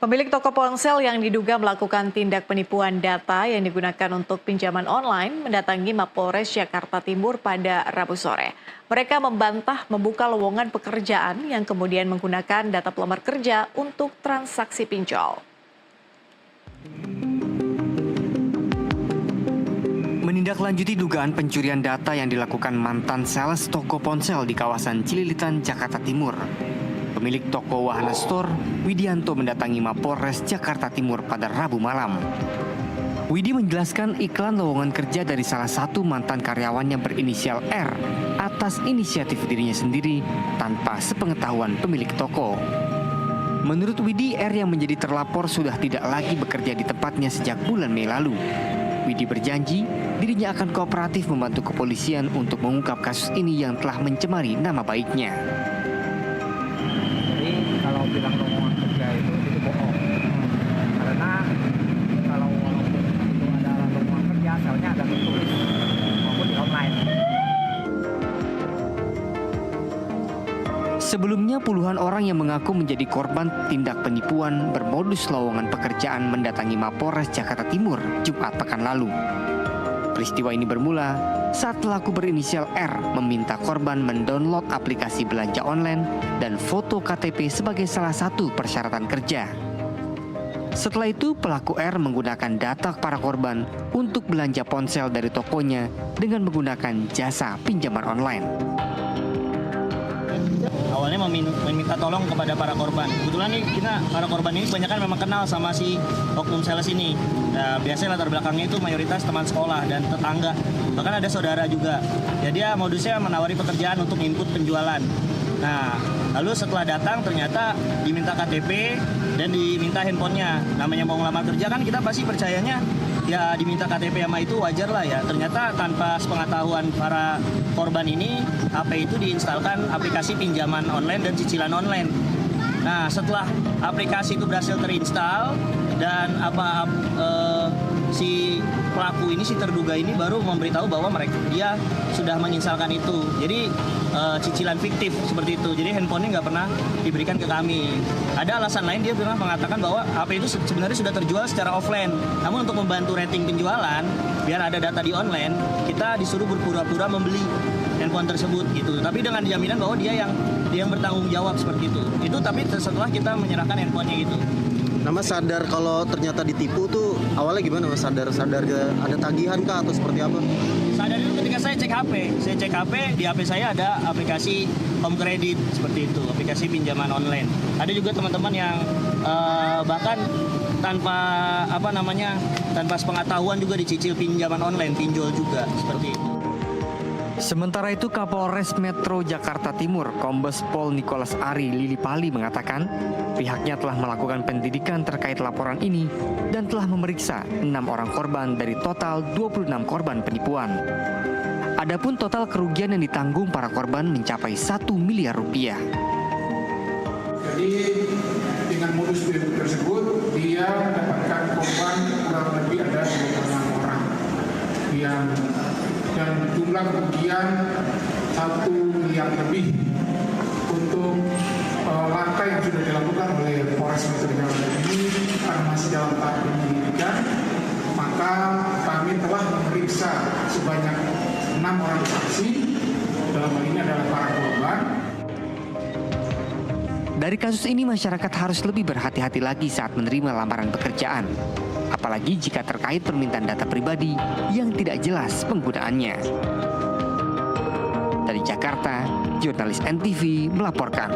Pemilik toko ponsel yang diduga melakukan tindak penipuan data yang digunakan untuk pinjaman online mendatangi Mapolres Jakarta Timur pada Rabu sore. Mereka membantah membuka lowongan pekerjaan yang kemudian menggunakan data pelamar kerja untuk transaksi pinjol. Menindaklanjuti dugaan pencurian data yang dilakukan mantan sales toko ponsel di kawasan Cililitan, Jakarta Timur. Pemilik toko Wahana Store, Widianto mendatangi Mapolres Jakarta Timur pada Rabu malam. Widi menjelaskan iklan lowongan kerja dari salah satu mantan karyawannya berinisial R atas inisiatif dirinya sendiri tanpa sepengetahuan pemilik toko. Menurut Widi, R yang menjadi terlapor sudah tidak lagi bekerja di tempatnya sejak bulan Mei lalu. Widi berjanji dirinya akan kooperatif membantu kepolisian untuk mengungkap kasus ini yang telah mencemari nama baiknya. Kalau bilang lowongan kerja itu bohong. Karena kalau walaupun itu adalah lowongan kerja, asalnya ada tertulis maupun di online. Sebelumnya puluhan orang yang mengaku menjadi korban tindak penipuan bermodus lowongan pekerjaan mendatangi Mapolres Jakarta Timur Jumat pekan lalu. Peristiwa ini bermula saat pelaku berinisial R meminta korban mendownload aplikasi belanja online dan foto KTP sebagai salah satu persyaratan kerja. Setelah itu pelaku R menggunakan data para korban untuk belanja ponsel dari tokonya dengan menggunakan jasa pinjaman online. Awalnya meminta tolong kepada para korban. Kebetulan nih para korban ini kebanyakan memang kenal sama si oknum sales ini. Nah, biasanya latar belakangnya itu mayoritas teman sekolah dan tetangga. Bahkan ada saudara juga. Ya dia modusnya menawari pekerjaan untuk input penjualan. Nah, lalu setelah datang ternyata diminta KTP dan diminta handphonenya. Namanya mau ngelamar kerja kan kita pasti percayanya ya diminta KTP sama itu wajar lah ya. Ternyata tanpa sepengetahuan para korban ini, HP itu diinstalkan aplikasi pinjaman online dan cicilan online. Nah, setelah aplikasi itu berhasil terinstal dan si pelaku ini, si terduga ini baru memberitahu bahwa dia sudah menginstalkan itu. Jadi cicilan fiktif seperti itu. Jadi handphonenya nggak pernah diberikan ke kami. Ada alasan lain, dia pernah mengatakan bahwa HP itu sebenarnya sudah terjual secara offline. Namun untuk membantu rating penjualan, biar ada data di online, kita disuruh berpura-pura membeli handphone tersebut gitu. Tapi dengan jaminan bahwa dia yang bertanggung jawab seperti itu. Itu tapi setelah kita menyerahkan handphonenya itu. Nama sadar kalau ternyata ditipu tuh awalnya gimana Mas? Sadar ada tagihan kah atau seperti apa? Sadar itu ketika saya cek HP. Saya cek HP, di HP saya ada aplikasi Home Credit seperti itu, aplikasi pinjaman online. Ada juga teman-teman yang bahkan tanpa sepengetahuan juga dicicil pinjaman online, pinjol juga seperti itu. Sementara itu Kapolres Metro Jakarta Timur Kombes Pol Nicholas Ari Lilipali mengatakan pihaknya telah melakukan pendidikan terkait laporan ini dan telah memeriksa 6 orang korban dari total 26 korban penipuan. Adapun total kerugian yang ditanggung para korban mencapai 1 miliar rupiah. Jadi dengan modus tersebut dia mendapatkan korban kurang lebih ada 26 orang dan jumlah kerugian 1 miliar lebih untuk langkah yang sudah dilakukan oleh Polres Metro Jakarta ini karena masih dalam tahap penyelidikan, maka kami telah memeriksa sebanyak 6 orang saksi, dalam hal ini adalah para korban. Dari kasus ini masyarakat harus lebih berhati-hati lagi saat menerima lamaran pekerjaan. Apalagi jika terkait permintaan data pribadi yang tidak jelas penggunaannya. Dari Jakarta, jurnalis NTV melaporkan.